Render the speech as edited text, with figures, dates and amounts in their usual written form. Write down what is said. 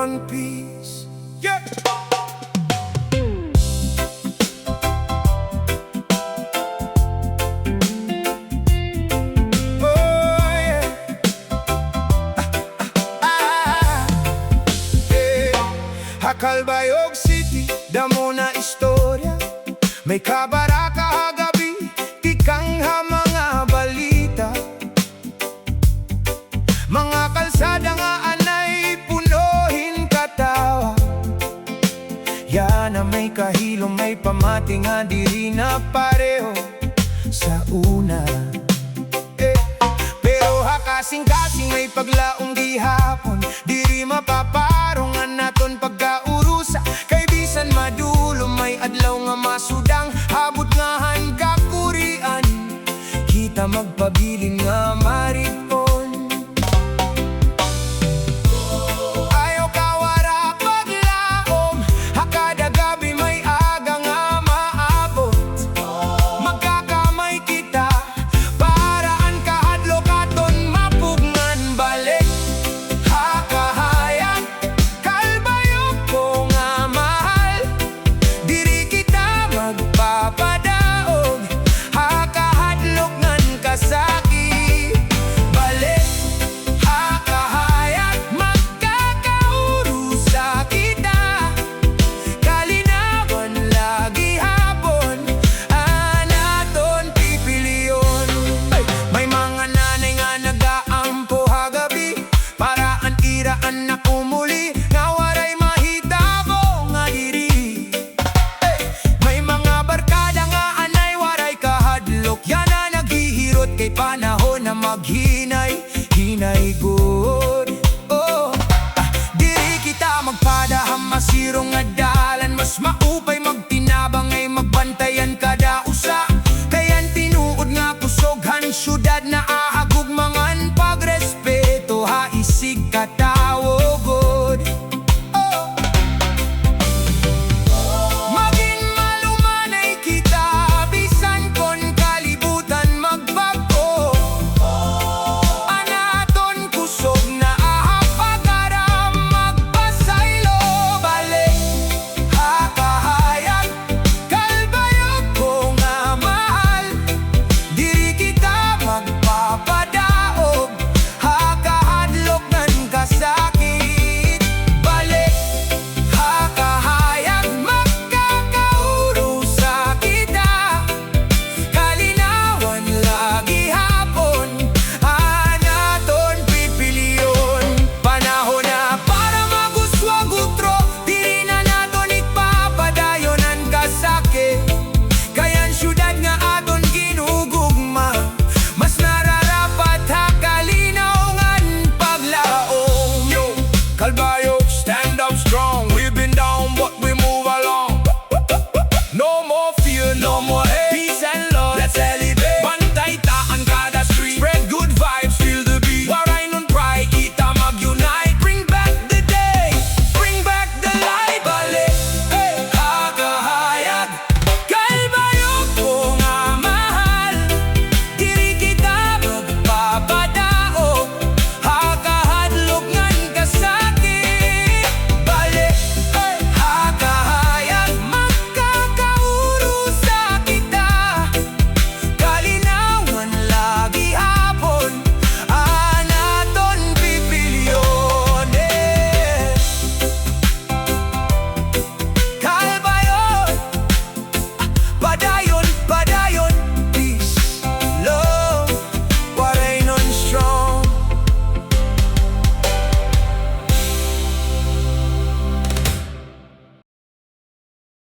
one piece. Yeah. Calbayog City, damo na istorya. May kabaraka agabi, tikang ha mga balita. Mga kalsada nga anay punohin katawa. Yan na may kahilom, may pamati nga diri na pareho sa una. Pero hakasing-kasing may paglaong gihapon, diri mapaparongan naton pagkaurusa. Kay bisan madulo may adlaw nga masud